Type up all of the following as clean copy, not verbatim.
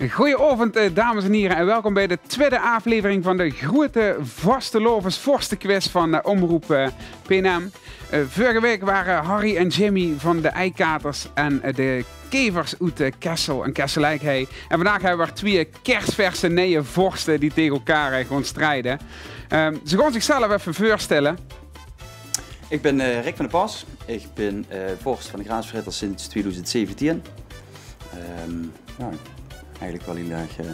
Goedenavond, dames en heren, en welkom bij de tweede aflevering van de grote vastelovens vorstenquiz van Omroep PNM. Vorige week waren Harry en Jimmy van de Eikaters en de Kevers uit Kessel en Kesselijkhei. En vandaag hebben we twee kerstverse nieuwe vorsten die tegen elkaar gewoon strijden. Ze gaan zichzelf even voorstellen. Ik ben Rick van der Pas. Ik ben vorst van de Graansvetter sinds 2017. Eigenlijk wel heel erg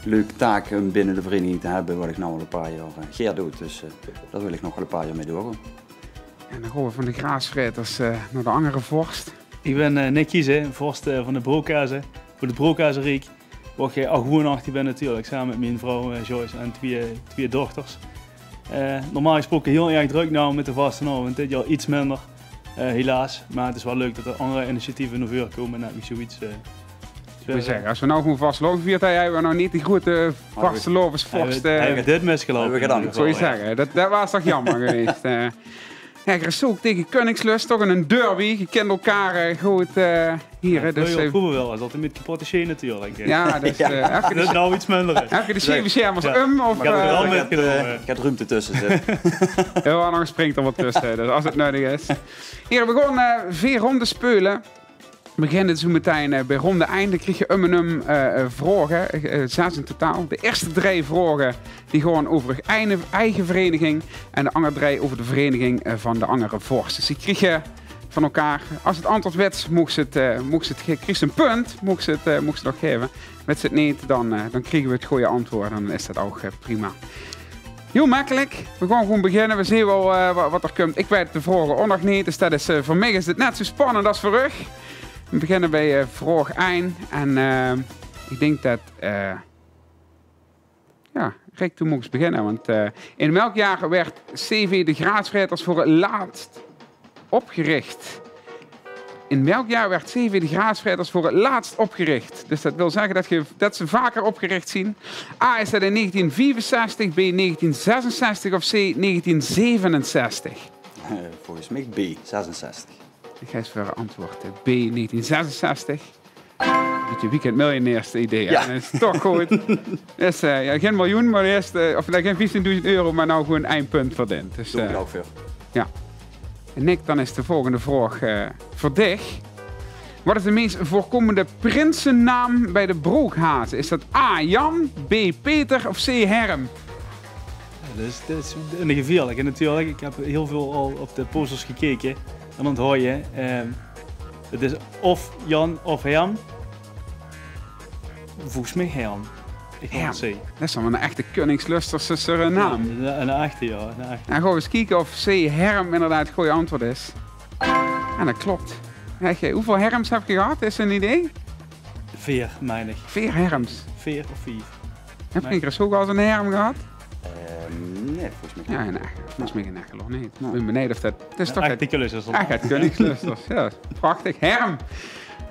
leuke taak om binnen de vereniging te hebben, wat ik nu al een paar jaar Geer doe. Dus daar wil ik nog wel een paar jaar mee doorgaan. En dan gaan we van de Graansvetters naar de andere vorst. Ik ben Nick Kieze, vorst van de Brookhuizen, voor de Brookhuizenriek. Waar ik al gewoon achter ben natuurlijk, samen met mijn vrouw Joyce en twee dochters. Normaal gesproken heel erg druk nou met de vastenavond, dit jaar iets minder, helaas. Maar het is wel leuk dat er andere initiatieven naar voren komen en dat ik zoiets... Zeggen, als we nou gewoon vastlopen viert, hebben we nou niet die grote vastelovensvorst. Hebben we dit misgelopen? Hebben we gedaan. Zou je zeggen, dat was toch jammer geweest. Ja, er is ook tegen Koningslust, toch een derby. Je kent elkaar goed hier. Ja, dus, vroeger wel, dat is altijd met kapotte sheen natuurlijk. Ja, dus dat is nou iets minder. Heb je de zeven schermers Ja. of... Ik heb er wel metgenomen. Ik heb ruimte tussen zitten. Ja, nog springt er wat tussen, dus als het nodig is. Hier, we gaan 4 ronden spelen. We beginnen zo meteen bij ronde einde. Krijg je vragen, 6 in totaal. De eerste 3 vragen die gaan over eigen vereniging. En de andere 3 over de vereniging van de andere vorst. Dus die krijg je van elkaar. Als het antwoord weet, krijg je een punt. Mocht ze het nog geven. Weet ze het niet, dan krijgen we het goede antwoord. Dan is dat ook prima. Heel makkelijk. We gaan gewoon beginnen. We zien wel wat er komt. Ik weet de vragen ook nog niet. Dus dat is, voor mij is het net zo spannend als voor u. We beginnen bij vraag 1. En ik denk dat... Rick, toen moest beginnen. Want in welk jaar werd CV de Graansvetters voor het laatst opgericht? In welk jaar werd CV de Graansvetters voor het laatst opgericht? Dus dat wil zeggen dat ze vaker opgericht zien. A, is dat in 1964, B, 1966 of C, 1967? Volgens mij B, 66. Ik ga eens voor antwoord. B, 1966. Beetje weekendmiljonairs idee. Ja. Dat is toch goed. Dus, geen miljoen, maar eerst, geen 15.000 euro, maar nou gewoon 1 punt verdiend. Dus, Doe ik ook veel. ja. En Nick, dan is de volgende vraag voor dich. Wat is de meest voorkomende prinsennaam bij de Brookhazen? Is dat A, Jan, B, Peter of C, Herm? Dat is een gevaarlijke natuurlijk. Ik heb heel veel al op de posters gekeken. En dan hoor je, het is of Jan of Herm. Volgens mij Herm. Ik ga het zeggen. Dat is dan een echte Koningslusterse naam. Ja, een echte, ja. Dan gaan we eens kijken of C, Herm inderdaad het goede antwoord is. En dat klopt. Hoeveel Herms heb je gehad? Is er een idee? 4, meen ik. 4 Herms. 4 of 5. Heb je een keer ook al een Herm gehad? Nee, volgens mij Ja, nee. Volgens mij geen echt nog niet. Ik ben beneden of dat... Het is toch Echte Koningslusters. echt het Koningslusters. Ja, prachtig. Herm.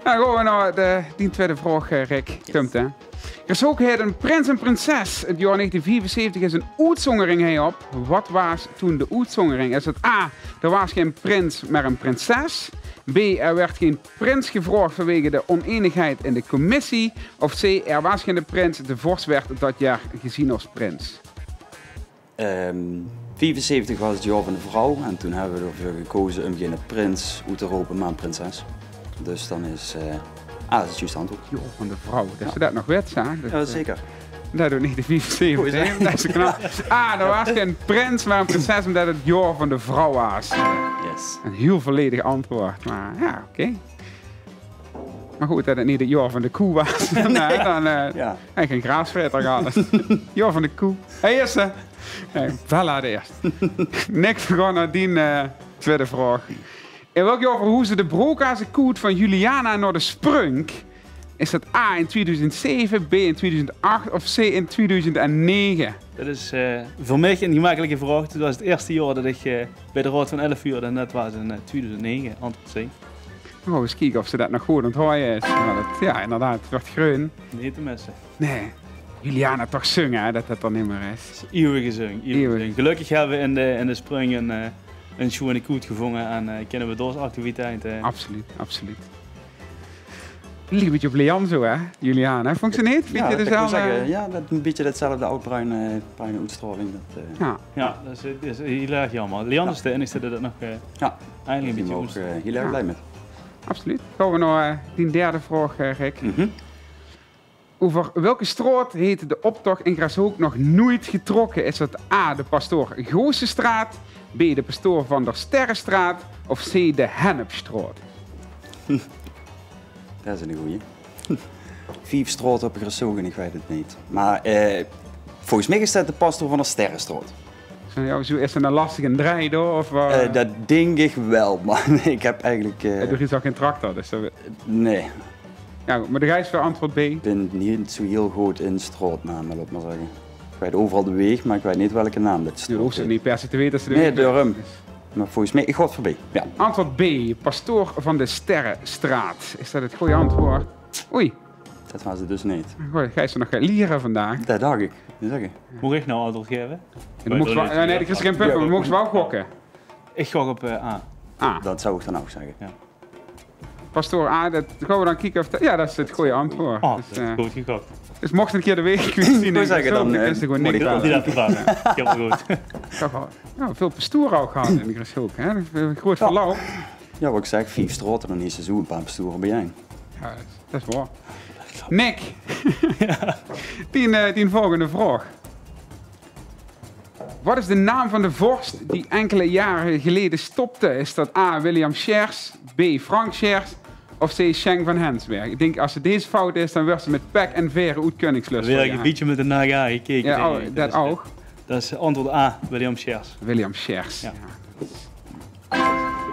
Nou, gaan we naar die tweede vraag, Rick. Komt, hè. Er is ook een prins en prinses. Het jaar 1974 is een uitzondering op. Wat was toen de uitzondering? Is het A, er was geen prins, maar een prinses? B, er werd geen prins gevraagd vanwege de oneenigheid in de commissie? Of C, er was geen prins, de vorst werd dat jaar gezien als prins? 74 was het jaar van de vrouw en toen hebben we ervoor gekozen om geen prins uit te roepen, maar een prinses. Dus dan is A, dat is het juiste antwoord. Jo, van de vrouw. Dat ze dat nog werd, zeg. Ja, zeker. Dat doet niet de 74. Dat is knap. Ah, er was geen prins, maar een prinses omdat het jaar van de vrouw was. Yes. Een heel volledig antwoord. Maar ja, oké. Maar goed, dat het niet het jaar van de koe was. Dan heb ik een Graansvetter gehad. Jaar van de koe. Hey, eerste. Voilà, de eerste. Niks gewoon naar die tweede vraag. In welk jaar verhuisde de Brookhazen koet van Juliana naar de Sprunk? Is dat A in 2007, B in 2008 of C in 2009? Dat is voor mij een gemakkelijke vraag. Het was het eerste jaar dat ik bij de Raad van 11 uur, en dat was in 2009, antwoord C. Oh, eens kijken of ze dat nog goed onthouden is. Ja, inderdaad, het wordt groen. Niet te missen. Nee, Juliana toch zingen, hè, dat dat er niet meer is. Het is eeuwige zang. Gelukkig hebben we in de Sprung een schoen en koet gevangen en kennen we door activiteiten. Absoluut, absoluut. Ligt een beetje op Leon zo, hè, Juliaan? Hè? Vond je niet? Vind Ja, je dat dus kan al, ik wel zeggen. Ja, dat een beetje hetzelfde oudbruine uitstraling. Dat, ja. Ja, dat is heel erg jammer. Lian is de enige die dat nog ja, eigenlijk een die beetje mogen goed. heel erg blij met. Absoluut. Gaan we naar die derde vraag, Rick. Over welke straat heet de optocht in Grashoek nog nooit getrokken? Is het A, de Pastoor Goosenstraat, B, de Pastoor van der Sterrenstraat of C, de Hennepstraat? Dat is een goeie. 5 straat op Grashoek, ik weet het niet. Maar volgens mij is dat de Pastoor van der Sterrenstraat. Is er een lastige draai door? Of, Dat denk ik wel, maar ik heb eigenlijk... er is ook geen tractor, dus dat... Nee, Ja, maar de gijs voor antwoord B. ik ben niet zo heel goed in straatnamen, laat maar zeggen. Ik weet overal de weg, maar ik weet niet welke naam dit Je hoeft het niet per se te weten als ze de Nee, weg daarom. weet. Maar volgens mij, ik ga het voorbij. Ja. Antwoord B, Pastoor van de Sterrenstraat. Is dat het goede antwoord? Oei, Dat was het dus niet. Gijs er nog lieren vandaag. Dat dacht ik. Dat zeg ik. Moet ik nou antwoord geven? Nee, ik is geen punt, maar we mogen wel gokken. Ik gok op A. Ah, Dat zou ik dan ook zeggen. Pastoor A, dat gaan we dan kijken of dat... Ja, dat is het goede antwoord. Oh, Dus, dat is goed gekocht. dus mocht een keer de week zien, Ik wil zeggen, dan is er gewoon moet niks ik aan. Die dat vragen. Heel goed. Toch wel, ja, veel pastoren ook gehad in de Grashoek, hè? Groot verloop. Ja, wat ik zeg, 5 straten nog niet zo een paar besturen bij jij. Ja, dat is waar. Nick, die volgende vraag. Wat is de naam van de vorst die enkele jaren geleden stopte? Is dat A. William Schers, B. Frank Schers of C. Schenk van Hensberg? Ik denk als het deze fout is, dan wordt ze met pek en veren uit Koningslust. Weer een beetje met de naga gekeken. Ja, denk ik. dat is, ook. Dat is antwoord A, William Schers. William Schers. Ja.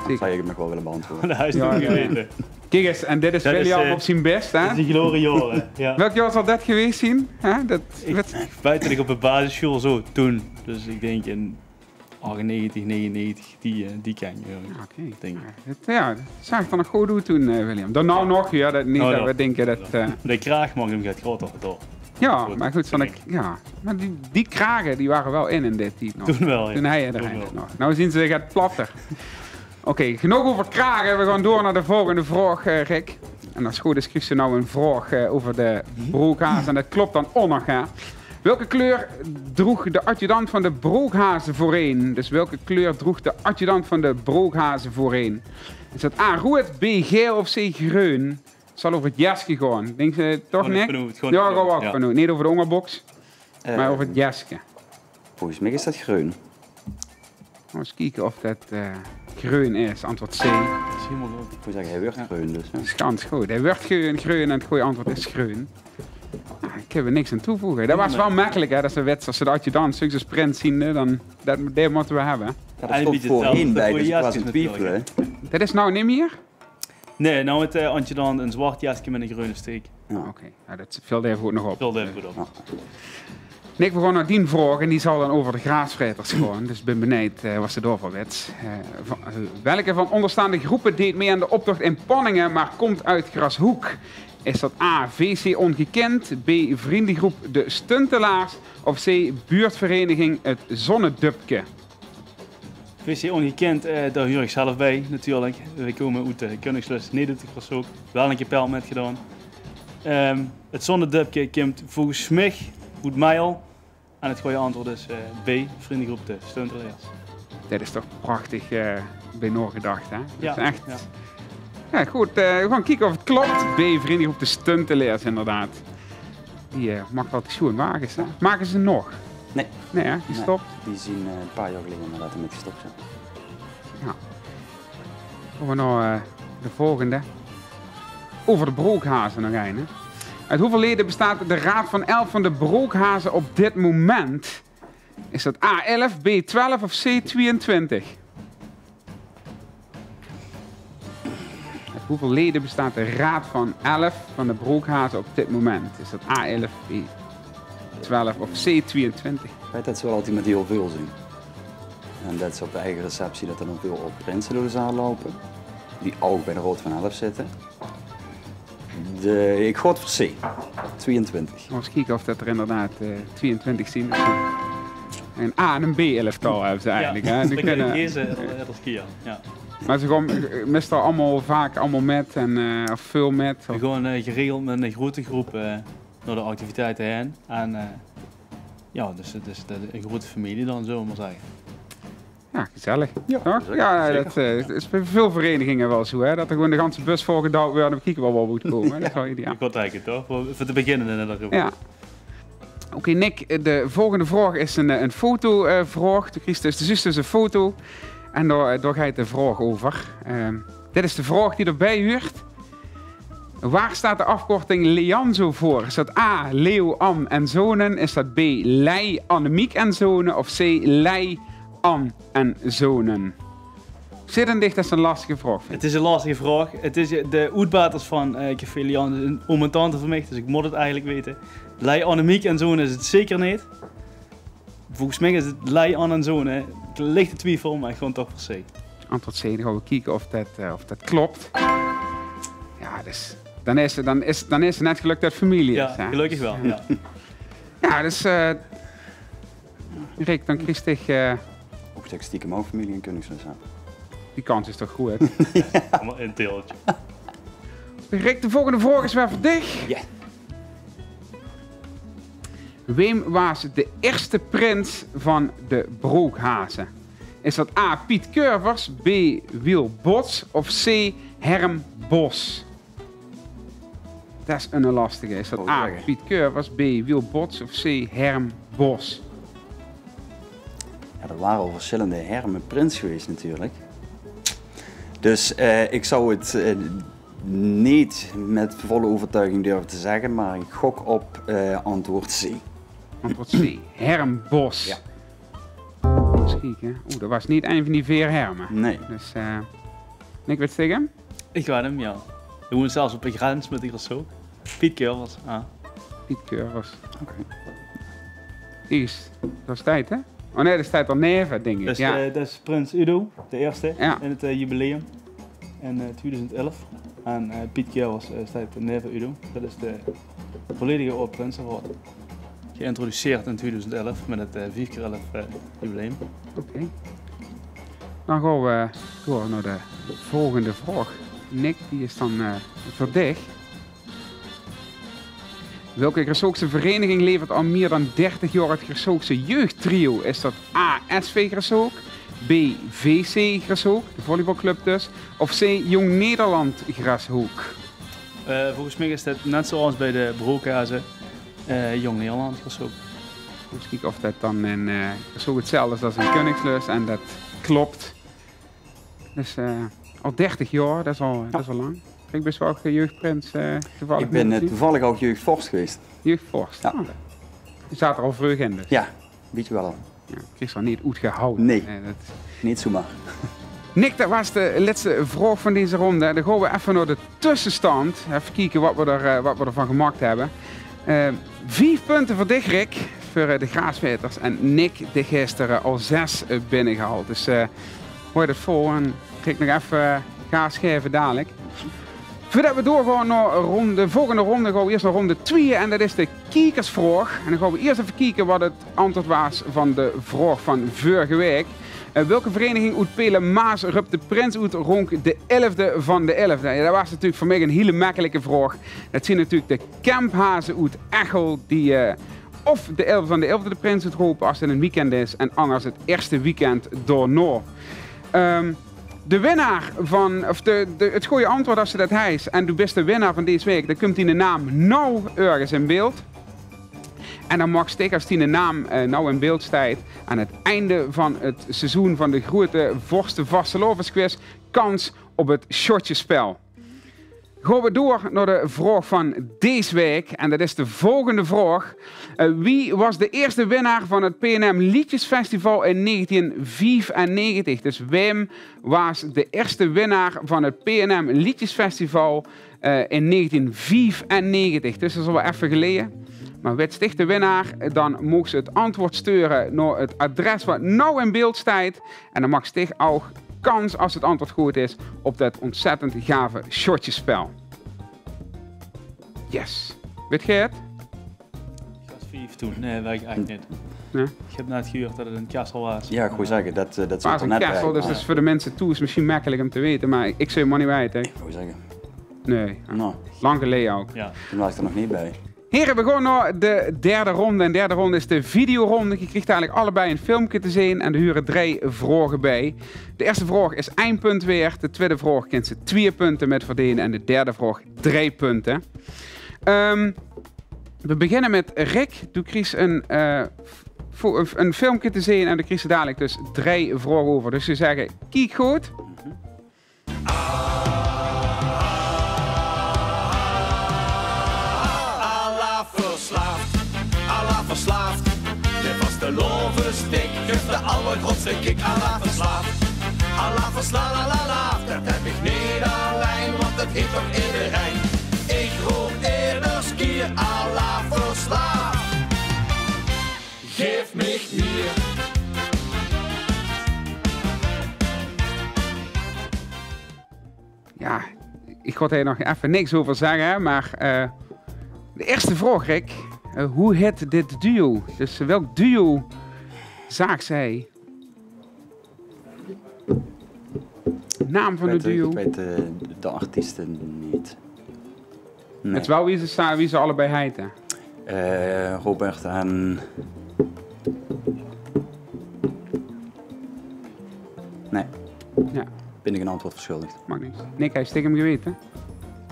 Dat zou ik nog wel willen beantwoorden. Dat is Ja, niet ja. geweten. Kijk eens, en dit is Dat is, William op zijn best, hè? Dat is die gloriejoren. Ja. Welk jaar zal dat geweest zijn? Hè? Dat, Ik weet dat ik op de basisschool zo toen. Dus ik denk in 98, 99, die ken je. Oké. Denk ik. Ja, dat zag ik dan nog goed doen toen, William. Dan nou nog, ja, dat, niet Nou, dat dat- we denken dat... De kraag mag hem gaat groter door. ja, goed, maar goed, denk ik. ja. Maar die kragen die waren wel in dit team nog. Toen wel, ja. Toen hij er Toen eigenlijk wel. nog. Nou zien ze gaat platter. Oké, genoeg over kragen. We gaan door naar de volgende vraag, Rick. En als het goed is, krijg je nou een vraag over de broekhazen. En dat klopt dan ook nog, hè. Welke kleur droeg de adjudant van de broekhazen voorheen? Dus welke kleur droeg de adjudant van de broekhazen voorheen? Is dat A, rood, B, geel of C, groen? Het zal over het jasje gaan. Denk je toch, Gewoon Nick? benoemd, gewoon Ja, gaan we benoemd, ook ja. benoemd. Niet over de hongerbox, maar over het jasje. Volgens mij is dat groen. Eens kijken of dat groen is. Antwoord C. Dat is helemaal goed. Ik moet zeggen, hij werd groen dus. Ja. Schans goed. Hij werd groen en het goede antwoord is groen. Nou, ik heb er niks aan toevoegen. Dat was wel makkelijk, hè, dat ze wet als ze de adjudant zo'n sprint zien, dan dat moeten we hebben. Ja, dat En een stond beetje voorheen hetzelfde bij, voor dus ik was jasjes in twijfelen. natuurlijk, Dat is nou niet meer? Nee, nou met adjudant een zwart jasje met een groene steek. Ja. Oké, nou, dat vult even goed nog op. Vul even goed op. Ja. Nick, we gaan naar die vraag en die zal dan over de graansvreters gaan. Dus ik ben benieuwd wat ze daarvoor weet. Welke van onderstaande groepen deed mee aan de optocht in Panningen, maar komt uit Grashoek? Is dat A, VC Ongekend, B, Vriendengroep De Stuntelaars of C, Buurtvereniging Het Zonnedupke? VC Ongekend, daar huur ik zelf bij natuurlijk. We komen uit de Koningslust, niet uit de Grashoek. Wel een keer pijl met gedaan. Het Zonnedupke komt volgens mij uit Mijl. En het goede antwoord is B, Vriendengroep De Stuntelaars. Dat is toch prachtig bij nagedacht, hè? Dat Ja, is echt... ja. Ja, goed. We gaan kijken of het klopt. B, Vriendengroep De Stuntelaars, inderdaad. Die mag wel te schoon wagens, hè? Maken ze nog? Nee. Nee, hè? Die Nee. stopt. Die zien een paar jaar geleden nadat hij met gestopt zijn. Gaan we naar de volgende. Over de broekhazen nog een, hè? Uit hoeveel leden bestaat de Raad van 11 van de broekhazen op dit moment? Is dat A11, B12 of C22? Uit hoeveel leden bestaat de Raad van 11 van de broekhazen op dit moment? Is dat A11, B12 of C22? Ik weet dat ze wel altijd met heel veel zien. En dat ze op de eigen receptie dat er dan veel op prinsen door de zaal lopen. Die ook bij de Rood van 11 zitten. Ik ga het voor C. 22. Eens kijken of dat er inderdaad 22 zien. Dus een A en een B elftal hebben ze eigenlijk. Hè? Dan Die kun je kunnen... kiezen, dat skiën. Ja. Maar ze gaan meestal allemaal vaak allemaal met en of veel met. We gaan geregeld met een grote groep naar de activiteiten heen. En ja, dus het is een grote familie dan, zullen we maar zeggen. Ja, gezellig. Ja, Toch? zeker, Ja, zeker. dat is bij veel verenigingen wel zo, hè? Dat er gewoon de ganse bus volgedouwd wordt en we kijken wel wat moet komen. Dat is wel ideaal. Ik word eigenlijk toch? Voor te beginnen inderdaad. Ja. Oké, Nick, de volgende vraag is een fotovraag. De Christus de zus is een foto. En daar gaat de vraag over. Dit is de vraag die erbij hoort. Waar staat de afkorting Leanzo voor? Is dat A, Leo, Ann en Zonen? Is dat B, Lei, Annemiek en Zonen? Of C, Lei, Ann en Zonen? Zit en dicht, dat is een lastige vraag. Het is een lastige vraag. Het is de uitbaters van Café Lian een oom en tante voor mij, dus ik moet het eigenlijk weten. Lei, Annemiek en Zonen is het zeker niet. Volgens mij is het Lei, Ann en Zonen. Lichte twijfel, maar gewoon toch voor C. Antwoord C, dan gaan we kijken of dat klopt. Ja, dus, dan is het net gelukt dat familie Ja, is. Hè? gelukkig wel. Ja. Ja, dus Rick, dan Christig, Ook dat ik stiekem ook familie in Koningslust heb. die kans is toch goed? Allemaal in het deeltje. Rick, de volgende vraag is weer voor dich. Ja. Wem was de eerste prins van de Brookhazen? Is dat A. Piet Curvers, B. Wiel Bots of C. Herm Bos? Dat is een lastige. Is dat A. Piet Curvers, B. Wiel Bots of C. Herm Bos? Ja, er waren al verschillende hermen prins geweest natuurlijk. Dus ik zou het niet met volle overtuiging durven te zeggen, maar ik gok op antwoord C. Antwoord C. Herm Bos. Ja. Misschien, hè? Oeh, dat was niet een van die 4 hermen. Nee. Dus, Nick, weet je tegen? Ik ga hem, ja. We wonen zelfs op een grens met die zo. Piet Curvers. Ah. Piet Curvers. Oké. Dat is tijd, hè? Oh nee, dat is tijd al neven, denk ik. Dus, ja. dat is Prins Udo, de eerste Ja. in het jubileum in 2011. En Piet Curvers staat neven Udo. Dat is de volledige oude prinsenraad. Geïntroduceerd in 2011 met het 4x11 jubileum. Oké. Dan gaan we door naar de volgende vraag. Nick, die is dan voor dich. Welke Greshoogse vereniging levert al meer dan 30 jaar het Greshoogse jeugdtrio? Is dat A. SV Greshoog, B. VC Greshoog, de volleybalclub dus, of C. Jong Nederland Greshoog? Volgens mij is dat net zoals bij de Brookhazen Jong Nederland Greshoog. Eens kijken of dat dan in Greshoog hetzelfde is als in Koningslust en dat klopt. Dus al 30 jaar, dat is al lang. Ik ben wel jeugdprins toevallig. Ik ben toevallig ook jeugdvorst geweest. Jeugdvorst. Ja. Oh, je staat er al vroeg in dus. Ja, weet je wel al. Ja, ik is er niet goed gehouden. Nee. Dat... Niet zomaar. Nick, dat was de laatste vraag van deze ronde. Dan gaan we even naar de tussenstand. Even kijken wat we ervan gemaakt hebben. 5 punten voor dich, Rick, voor de Graasveters. En Nick, de gisteren al 6 binnengehaald. Dus hoor je het vol en Rick nog even gas geven dadelijk. Voordat we doorgaan naar de volgende ronde, gaan we eerst naar ronde 2 en dat is de kijkersvraag. En dan gaan we eerst even kijken wat het antwoord was van de vraag van vorige week. Welke vereniging uit Pelen Maas rupt de prins uit ronk de 11e van de 11e? Ja, dat was natuurlijk voor mij een hele makkelijke vraag. Dat zijn natuurlijk de Kemphazen uit Echel die of de 11e van de 11e de prins uitroepen als het een weekend is en anders het eerste weekend daarna. De winnaar van, of het goede antwoord als je dat heist en du bent de winnaar van deze week, dan komt die de naam nou ergens in beeld. En dan mag Stig, als die de naam nou in beeld staat, aan het einde van het seizoen van de grote Vorsten Vastelovensquiz kans op het shotjespel. Gaan we door naar de vraag van deze week. En dat is de volgende vraag. Wie was de eerste winnaar van het PNM Liedjesfestival in 1995? Dus Wim was de eerste winnaar van het PNM Liedjesfestival in 1995. Dus dat is al wel even geleden. Maar weet Stig de winnaar, dan mogen ze het antwoord sturen naar het adres wat nou in beeld staat. En dan mag Stig ook kans, als het antwoord goed is, op dat ontzettend gave shotjespel. Yes. Weet je het? Ik was 5 toen. Nee, weet ik eigenlijk niet. Nee. Ik heb net gehoord dat het een Kessel was. Ja, ik wou zeggen, dat zit Het er was een net Kessel, bij. dus dat is voor de mensen toe is misschien makkelijk om te weten, maar ik zou het maar niet weten. Ik wou zeggen, Nee, nou, lang geleden ook. Ja. toen was ik er nog niet bij. Heren, we gaan naar de derde ronde. En de derde ronde is de videoronde. Je krijgt eigenlijk allebei een filmpje te zien en er huren 3 vragen bij. De eerste vraag is 1 punt weer. De tweede vraag kent ze 2 punten met verdelen. En de derde vraag 3 punten. We beginnen met Rick. Du krijgt een filmpje te zien en dan krijg je dadelijk dus 3 vragen over. Dus ze zeggen, kijk goed. Allah verslaafd. De vaste lovenstik geeft de allergrootste kick. Allah verslaafd. Allah verslaafd, Allah. Dat heb ik niet alleen, want het heet toch iedereen. Ik roep eerder skiën, Allah verslaafd. Geef mich meer. Ja, ik ga er nog even niks over zeggen, maar de eerste vraag, Rick. Hoe heet dit duo? Dus welk duo zaagt zij? Naam van het duo? Ik weet de artiesten niet. Nee. Het is wel wie ze allebei heten. Robert en... Nee, Ja, ben ik een antwoord verschuldigd. mag niet. Nick, hij is stiekem geweten.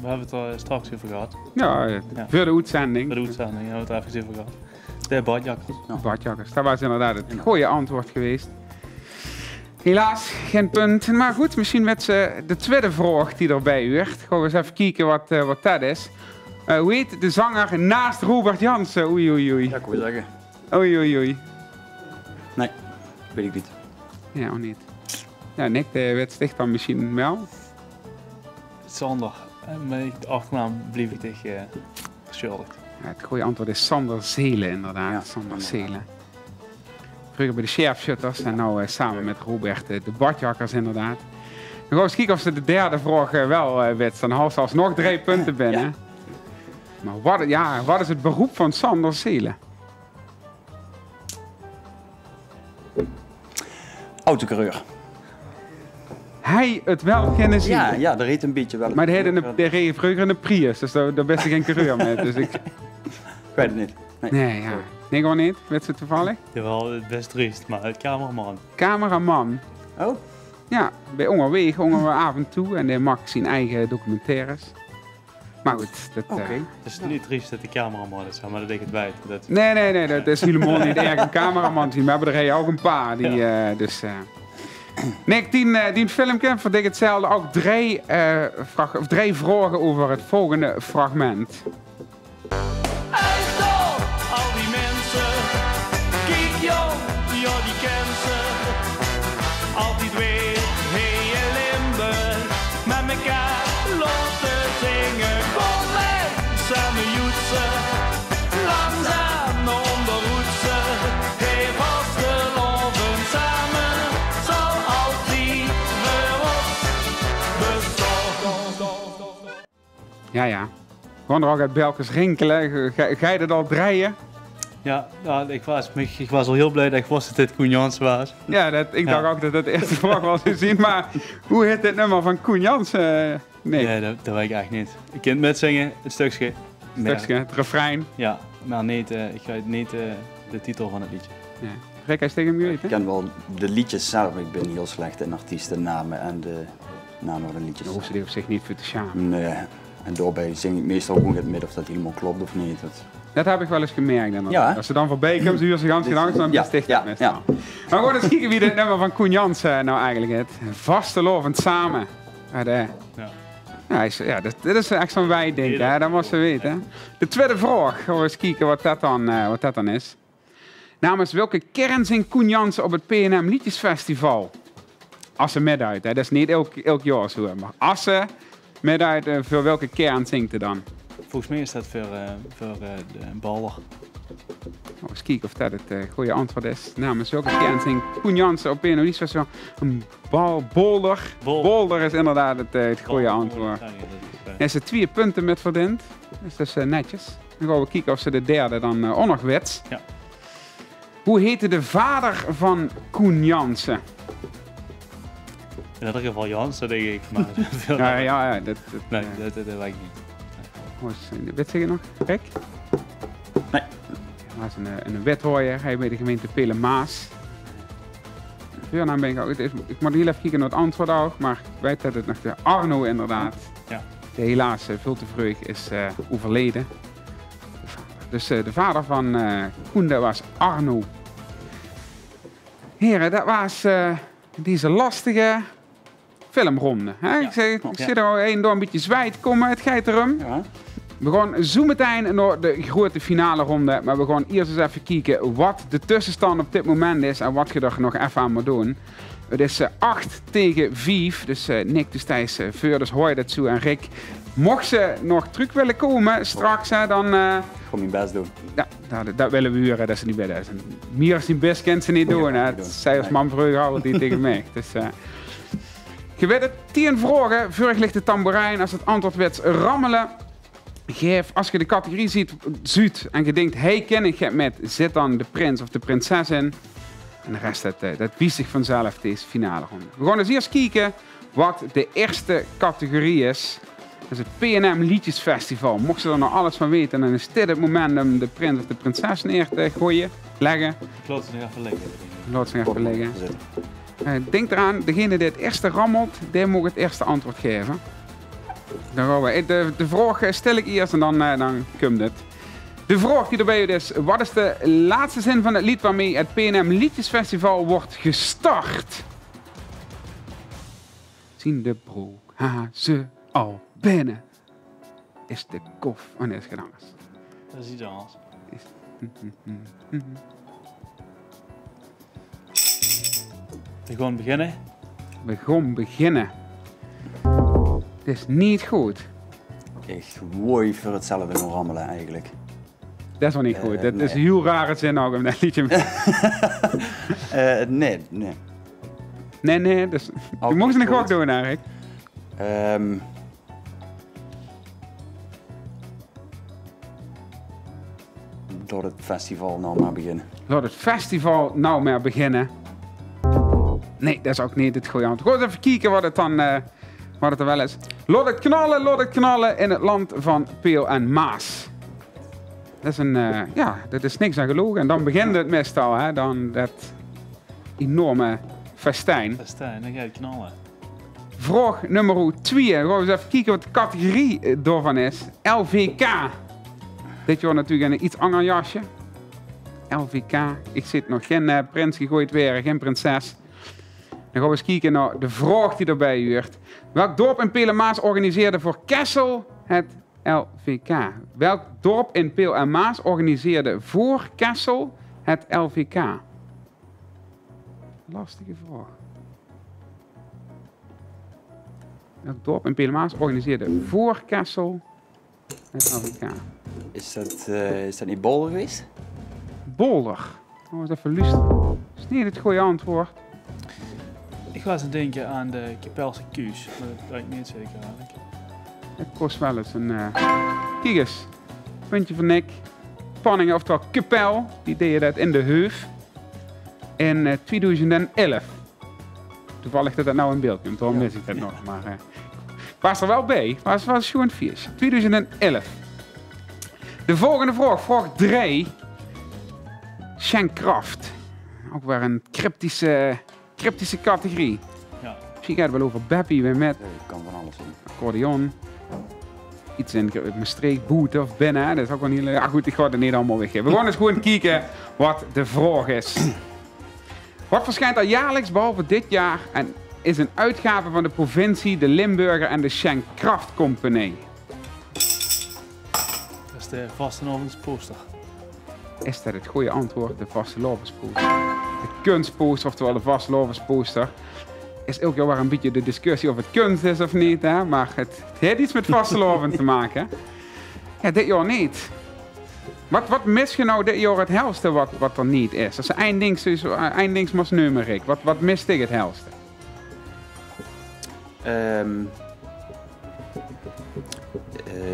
We hebben het er straks over gehad. Ja, Ja. voor de uitzending. Bij de uitzending hebben we het er even over gehad. De badjakkers. Badjakkers, dat was inderdaad het goede antwoord geweest. Helaas, geen punt. Maar goed, misschien met de tweede vraag die erbij hoort. Gaan we eens even kijken wat dat is. Hoe heet de zanger naast Robert Jansen? Oei, oei, oei. Ja, ik wil zeggen. Oei, oei, oei. Nee, weet ik niet. Ja, of niet? Ja, Nick, de wedstrijd dan misschien wel. Sander. Met de achternaam bleef ik dich verschuldigd. Ja, het goede antwoord is Sander Zelen, inderdaad. Ja, Sander inderdaad. Zelen. Vroeger bij de Scherpschutters en nu samen met Robert de badjakkers, inderdaad. Dan gaan we eens kijken of ze de derde vraag wel weet. Dan halen ze alsnog 3 punten binnen. Ja. Maar wat is het beroep van Sander Zelen? Autocoureur. Hij het wel kennen zien. Ja, dat reed een beetje wel. Maar de reed vroeger in de Prius, dus daar ben je geen coureur mee. Dus ik... Ik weet het niet. Nee, ja. Nee, gewoon niet. Weet ze toevallig? Jawel, het best triest, maar het cameraman. Cameraman. Oh, Ja, bij Ongerweg gingen we af en toe en hij maakt zijn eigen documentaires. Maar goed, dat... oké. Het is niet triest dat de cameraman is, maar dat ik het weet. Dat... Nee, dat is helemaal niet erg een cameraman zien. We hebben er ook een paar. Nick, die filmpje vond ik hetzelfde. Ook 3 vragen over het volgende fragment. Hey toch, al die mensen. Kijk joh, ja die kennen ze. Altijd weer heel Limburg. Met mekaar laten zingen. Kom mee, samen joetsen. Langzaam onderhoedsen. Hey vaste loven samen. Zal altijd voor ons bestaan. Ja. Gewoon er ook uit Belkers rinkelen. Ga je dat al draaien? Ja, ik was al heel blij dat ik wist dat dit Koen Jansen was. Ja, ik dacht ook dat het de eerste vraag was te zien. Maar hoe heet dit nummer van Koen Jansen? Nee, Ja, dat weet ik echt niet. Ik kan het metzingen, het stukje. stukje, het refrein. Ja, maar niet, ik weet niet de titel van het liedje. Ja. Rick, hij is tegen hem Ik geweten? ken wel de liedjes zelf. Ik ben heel slecht in artiestennamen en de namen van de liedjes. Dan hoeft ze die op zich niet voor te schamen. Nee. En daarbij zing ik meestal gewoon het midden of dat helemaal klopt of niet. Dat heb ik wel eens gemerkt. Ja. Als ze dan voorbij komt, zuur ze gans gedankt, dan Ja, besticht ja, het meestal. ja. Maar gewoon eens kijken wie dit nummer van Koen Jansen nou eigenlijk is. Vastelovend samen. Ja. Dit is echt zo'n wij-ding, hè? Dat moest ze weten. De tweede vraag, gaan we eens kijken wat dat dan is. Namens welke kern zingt Koen Jansen op het PNM Liedjesfestival? Assen Meduit, hè? Dat is niet elk jaar zo, maar Assen Meduit, voor welke kern zingt hij dan? Volgens mij is dat voor de baller. Eens kijken of dat het goede antwoord is. Namens welke kern zingt Koen Jansen op PNM Liedjesfestival? Een bolder. Bolder is inderdaad het goede antwoord. Er zijn 2 punten met verdiend. Dus dat is netjes. Dan gaan we kijken of ze de derde dan nog weet. Ja. Hoe heette de vader van Koen Jansen? In ieder geval Jansen, denk ik. Maar Ja, dat nee, dat weet ik niet. Wat zeg je nog, Rick? Nee. Hij is een wethouder, hij bij de gemeente Pelemaas. Voornaam ben ik ook. Ik moet heel even kijken naar het antwoord ook, maar ik weet dat het nog de Arno inderdaad. Ja. De helaas veel te vroeg is overleden. Dus de vader van Koen, dat was Arno. Heren, dat was deze lastige filmronde. Hè? Ja. Ik zie er al één door een beetje zwijt komen, het gaat erom. Ja. We gaan zo meteen naar de grote finale ronde. Maar we gaan eerst eens even kijken wat de tussenstand op dit moment is. En wat je er nog even aan moet doen. Het is 8-5. Dus Nick dus Thijs voor. Dus hoor je dat zo. En Rick, mocht ze nog terug willen komen straks, dan... Ik ga mijn best doen. Ja, dat willen we huren. Dat ze niet bij dat. Meer als die best kent ze niet doen. Hè. Dat zei als man vroeger altijd tegen mij. Dus, je weet het, 10 vragen. Vorig ligt de tamboerijn. Als het antwoord werd rammelen... Geef, als je de categorie ziet en je denkt, hey, ken ik het met, zet dan de prins of de prinses in. En de rest, dat wiest zich vanzelf deze finale ronde. We gaan dus eerst kijken wat de eerste categorie is. Dat is het PNM Liedjesfestival. Mocht je er nou alles van weten, dan is dit het moment om de prins of de prinses neer te gooien, leggen. Ik laat ze nog even liggen. Laat ze even liggen. Denk eraan, degene die het eerste rammelt, die mag het eerste antwoord geven. Dan gaan we. De vraag stel ik eerst en dan komt het. De vraag die erbij is, wat is de laatste zin van het lied waarmee het PNM Liedjesfestival wordt gestart? Zien de broekhazen al binnen? Is de kof... Oh nee, dat is geen anders. Dat is iets anders. We gaan beginnen. We gaan beginnen. Het is niet goed. Echt mooi voor hetzelfde gaan rammelen eigenlijk. Dat is wel niet goed. Dat nee. is een heel rare zin ook om dat liedje. Nee. Nee. Dus, je mocht het nog ook doen eigenlijk. Door het festival nou maar beginnen. Laat het festival nou maar beginnen. Nee, dat is ook niet het goede antwoord. Goed even kijken wat het dan wat het er wel is. Laat het knallen in het land van Peel en Maas. Dat is dat is niks aan gelogen. En dan begint het meestal, hè, dan dat enorme festijn. Festijn, dan ga je knallen. Vraag nummer 2. Dan gaan we eens even kijken wat de categorie daarvan is. LVK. Dit jaar natuurlijk in een iets ander jasje. LVK. Ik zit nog geen prins gegooid weer, geen prinses. Dan gaan we eens kijken naar de vraag die erbij hoort. Welk dorp in Peel en Maas organiseerde voor Kessel het LVK? Welk dorp in Peel en Maas organiseerde voor Kessel het LVK? Lastige vraag. Welk dorp in Peel en Maas organiseerde voor Kessel het LVK? Is dat niet Bolder geweest? Bolder. Oh, eens even luisteren. Dat is niet het goede antwoord. Ik ga eens denken aan de Kipelse Kuus, maar dat weet ik niet zeker eigenlijk. Het kost wel eens een... Kijk eens. Puntje van Nick. Panningen, oftewel Kapel. Die deed dat in de Heuf. In 2011. Toevallig dat nou in beeld komt. Daarom mis ik dat nog. Maar ik was er wel bij. Het was gewoon vies. 2011. De volgende vraag. Vraag 3. Shankcraft. Ook weer een cryptische categorie. Ja. Misschien gaat het wel over Beppie weer met Ik kan van alles doen. accordeon. Iets in mijn streek, boet of binnen. Hè? Dat is ook wel niet... Ja goed, ik ga het niet allemaal weggeven. We gaan eens gewoon kijken wat de vraag is. Wat verschijnt er jaarlijks, behalve dit jaar, en is een uitgave van de provincie, de Limburger en de Shankcraft Company? Dat is de vastenavondsposter. Is dat het goede antwoord? De vastelavondsposter. De kunstposter, oftewel de vastelavondsposter. Is ook wel een beetje de discussie of het kunst is of niet, hè? Maar het heeft iets met vastelavond te maken. Ja, dit jaar niet. Wat mis je nou dit jaar het helste wat er niet is? Dat is eindings maar numeriek. Wat mist ik het helste?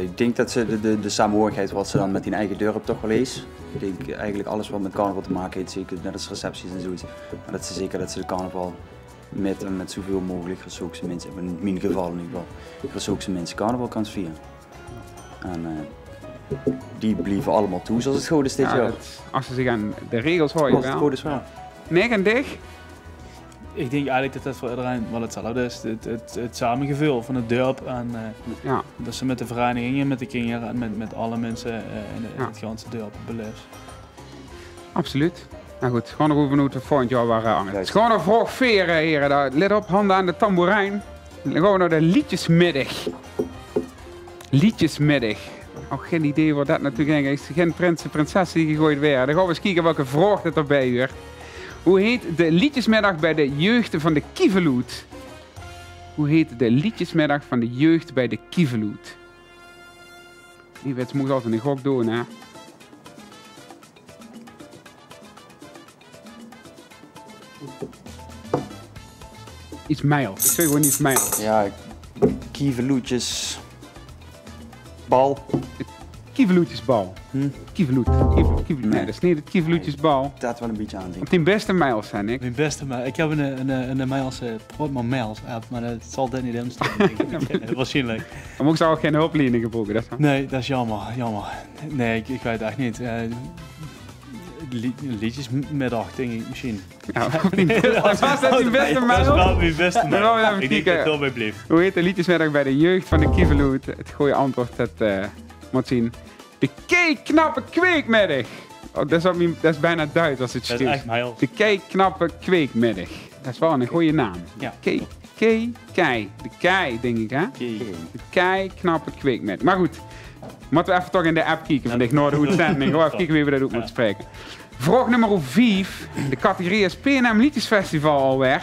Ik denk dat ze de samenhorigheid wat ze dan met die eigen dorp toch wel is. Ik denk eigenlijk alles wat met carnaval te maken heeft, zeker net als recepties en zoiets. Maar dat ze zeker dat ze de carnaval met zoveel mogelijk Resookse mensen, in mijn geval in ieder geval, Resookse mensen carnaval kan vieren. En die blijven allemaal toe zoals het goed is dit jaar. Als ze zich aan de regels houden Als het goed is wel. Nick en Dig? Ik denk eigenlijk dat het voor iedereen wel hetzelfde is. Het samengevul van het dorp en dat ze met de verenigingen, met de kinderen en met alle mensen in het ganse dorp beleven. Absoluut. Nou goed, gewoon nog even hoe het volgend jaar waar hangen. Het is gewoon nog vroeg veren, heren. Let op, handen aan de tamboerijn. Dan gaan we naar de liedjesmiddag. Liedjesmiddag. Ook geen idee wat dat natuurlijk is. Geen prinsen, prinsessen die gegooid werden. Dan gaan we eens kijken welke vraag het erbij weer. Hoe heet de liedjesmiddag bij de jeugd van de Kieveloed? Hoe heet de liedjesmiddag van de jeugd bij de Kieveloed? Die wet moet altijd een gok doen, hè? Iets mijls. Ik zeg gewoon iets mijls. Ja, kieveloetjes. Bal. Kieveloetjesbal. Kieveloet. Nee, dat is niet het kieveloetjesbal. Dat wel een beetje aan. Want die beste mijls zijn, ik. Mijn beste mijls. Ik heb een mijls, Prootman mijls app, maar dat zal dit niet in staan. Waarschijnlijk. Maar mocht ze ook geen hulplijnen gebruiken, dat is Nee, dat is jammer. Nee, ik weet het echt niet. Liedjesmiddag, denk ik misschien. Ja, was dat die beste mijl? Dat is wel mijn beste mijl. Ik denk dat het wel bij bleef. Hoe heet de liedjesmiddag bij de jeugd van de Kieveloed? Het goede antwoord, dat moet zien. De keiknappe kweekmiddag. Oh, dat is bijna Duits als het Dat stuurt. is echt mijl. De keiknappe kweekmiddag. Dat is wel een goede naam. Ja. Kei. De kei, denk ik, hè? De keiknappe kweekmiddag. Maar goed, moeten we even toch in de app kijken van de Noord uitzending. Gewoon even kijken wie we dat ook moeten spreken. Vraag nummer 5. De categorie is PNM Liedjesfestival alweer.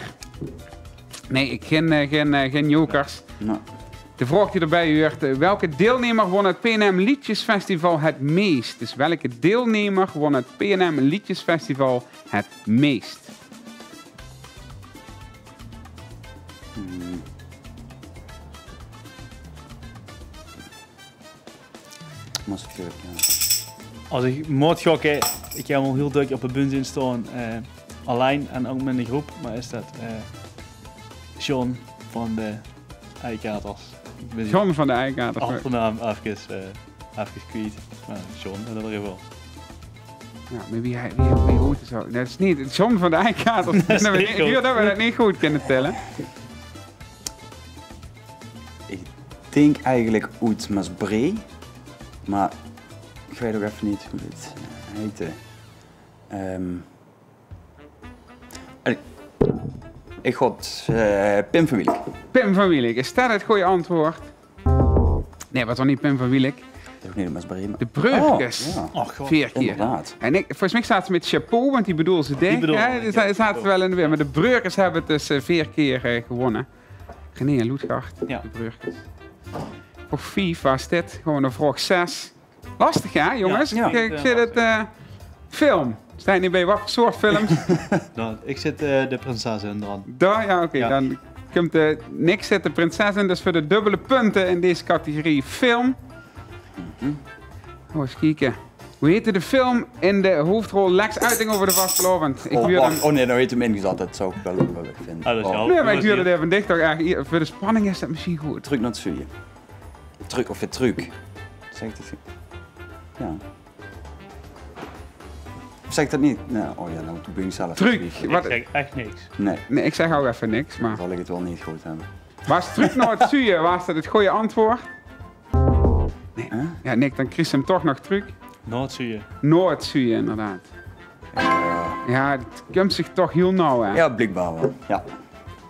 Nee, geen jokers. Nou. De vraag die erbij hoort, welke deelnemer won het PNM Liedjesfestival het meest? Dus welke deelnemer won het PNM Liedjesfestival het meest? Als ik moet gokken, ik heb al heel druk op een bund in staan. Alleen en ook met een groep, maar is dat John van de Eikaters. John van de Eikaters. Achternaam even kwijt. Maar John in ieder geval. Ja, maar wie hoort het zo? Dat is niet John van de Eikaters. Ik wil dat we dat niet goed kunnen tellen. Ik denk eigenlijk uit Maasbree, maar ik weet ook even niet hoe het heette. Ik god Pim van Wielik. Pim van Wielik, is dat het goede antwoord? Nee, wat was niet Pim van Wielik? Dat is ook niet de Maasbree. Maar... De Breukers. Oh, ja. Ach, god. 4 keer. Inderdaad. En volgens mij staat ze met chapeau, want die bedoel ze dicht. Die zaten wel in de weer. Maar de Breukers hebben het dus 4 keer gewonnen. René en Loetgaard, Ja. de Breukers. Voor 5 was dit. Gewoon een vraag 6. Lastig, hè, jongens? Ja. Ik zit het... film. Sta je niet bij wat voor soort films? Nou, ik zit de prinses in eraan. Daar, ja, oké. Ja. Dan komt niks zit de prinses in. Dus voor de dubbele punten in deze categorie film. Eens kijken. Hoe heette de film in de hoofdrol Lex Uiting over de vastelovend? Nee, nou heet hem ingezet. Dat zou ik wel leuk vinden. Ah, dat is wel- Nee, maar ik duurde het even dicht toch eigenlijk. Voor de spanning is dat misschien goed. Truc naar het zuiden. Truc of het truc. Zeg ik dat? Ja. Of zeg ik dat niet? Nee, oh ja, nou toen ben ik zelf. Truc. Ik Wat, zeg echt niks. Nee, nee, ik zeg ook even niks, maar... dan zal ik het wel niet goed hebben. Was truc naar het zuiden? Was dat het goede antwoord? Nee. Huh? Ja, Nick, dan kies hem toch nog truc. Noord-Zuiden. Noord-zuiden, inderdaad. Ja, het komt zich toch heel nauw, hè? Ja, blijkbaar wel. Ja.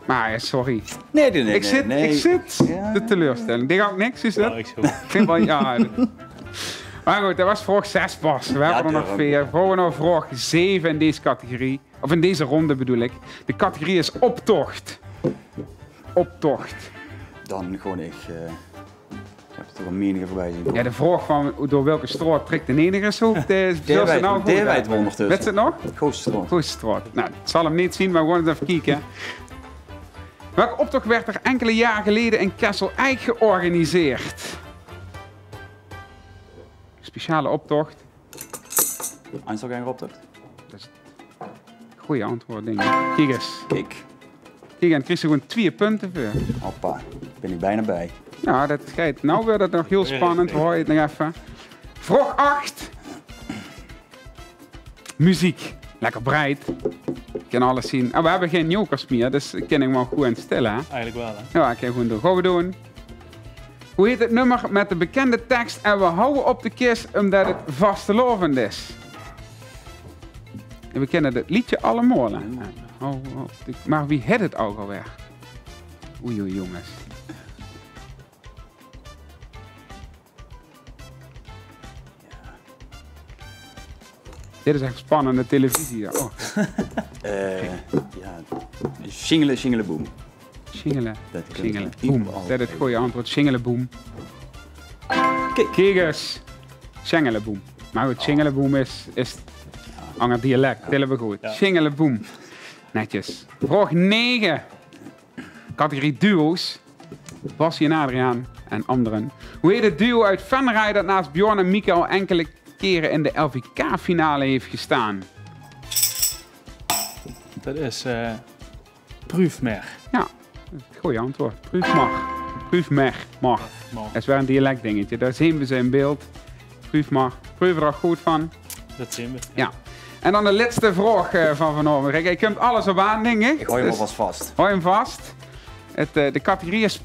Maar ja, sorry. Nee. Ik zit Ja. de teleurstelling. Die gaat niks, is Nou, dat? ik zo. Ik vind wel, ja. Maar goed, dat was vraag 6 pas. We hebben er nog 4. Vragen naar vraag 7 in deze categorie. Of in deze ronde bedoel ik. De categorie is optocht. Optocht. Dan gewoon ik heb er wel menige voorbij zien. Ja, de vraag van door welke straat trekt de enige soep. Deel wij het wel ondertussen. Weet ze het nog? Goostenstroom. Goeie straat. Nou, het zal hem niet zien, maar gewoon eens even kijken. Welke optocht werd er enkele jaren geleden in Kessel-Eik georganiseerd? Speciale optocht. Einzelganger-optocht. Goeie antwoord, denk ik. Kijk eens. Kijk. Kijk, en dan krijg je gewoon 2 punten voor. Hoppa. Ben ik bijna bij. Ja, dat gaat. Nou wordt het nog heel spannend. We horen het nog even. Vraag 8. Muziek. Lekker breed. Ik kan alles zien. We hebben geen jokers meer, dus ik kan ik maar goed aan het stellen. Hè? Eigenlijk wel, hè? Ja, ik kan gewoon doen. Gaan we doen. Hoe heet het nummer met de bekende tekst en we houden op de kist omdat het vastelovend is? En we kennen het liedje allemaal. Hè? Maar wie had het ook alweer? Oei, jongens. Dit is echt spannende televisie. Oh. Shingele boom. Shingelen. Dat Shingelen. klinkt Boom. Dat is het goede antwoord. Shingelen boom. Kijk eens. Shingelen boom. Maar goed, shingelen boom is ander dialect. Dat hebben we goed. Ja. Shingelen boom. Netjes. Vraag 9. Categorie duo's. Bassie en Adriaan en anderen. Hoe heet het duo uit Venray dat naast Bjorn en Mieke al enkele keren in de LVK-finale heeft gestaan? Dat is Proefmer. Ja, goeie antwoord. Proefmer. Mag. Dat is wel een dialect dingetje. Daar zien we ze in beeld. Proefmer. Proef er al goed van. Dat zien we. Ja. En dan de laatste vraag van vanavond. Kijk, je kunt alles op aan, denk ik. Ik gooi hem Dus alvast vast. hou hem vast. De categorie is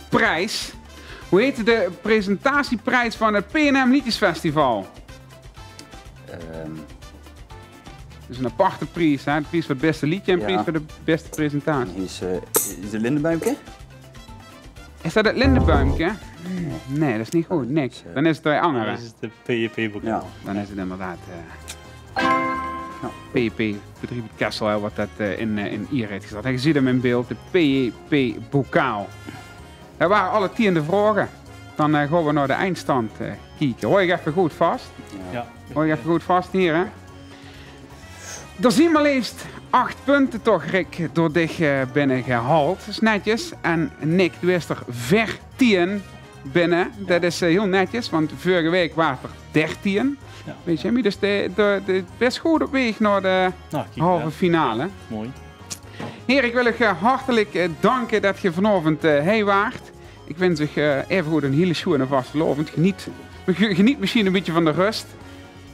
prijs. Hoe heet de presentatieprijs van het PNM Liedjesfestival? Dat is een aparte prijs. Hè? De prijs voor het beste liedje en Ja. prijs voor de beste presentatie. Is het Lindenbuimke? Is dat het Lindenbuimke? Nee, dat is niet goed. Niks. Dan is het bij Dat anderen. is de PEP-bokaal. Ja. Dan is het inderdaad PEP, bedrijf het Kessel, wat dat in Ier heeft gezet. En je ziet hem in beeld, de PEP-bokaal. Dat waren alle 10 vragen. Dan gaan we naar de eindstand kijken. Hoor je even goed vast? Ja. Hoor je even goed vast hier, hè? Er zien maar liefst 8 punten toch, Rick, door dich binnen gehaald. Dat is netjes. En Nick, du is er 14 binnen. Dat is heel netjes, want vorige week waren er 13. Ja. Weet je, dus de best goed op weg naar de Nou, kijk, halve finale. mooi. Heer, ik wil je hartelijk danken dat je vanavond hier waart. Ik wens je even goed een hele schoen en vastelovend. Geniet misschien een beetje van de rust.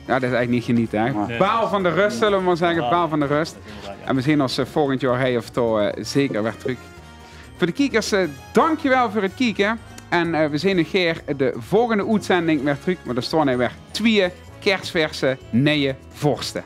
Ja, dat is eigenlijk niet genieten. Hè? Nee. Baal van de rust, zullen we maar zeggen. Baal van de rust. Inderdaad, ja. En we zien ons volgend jaar hey of to zeker weer terug. Voor de kijkers, dankjewel voor het kijken. En we zien nog keer de volgende uitzending weer terug. Maar er staan er weer 2 kerstverse nieuwe vorsten.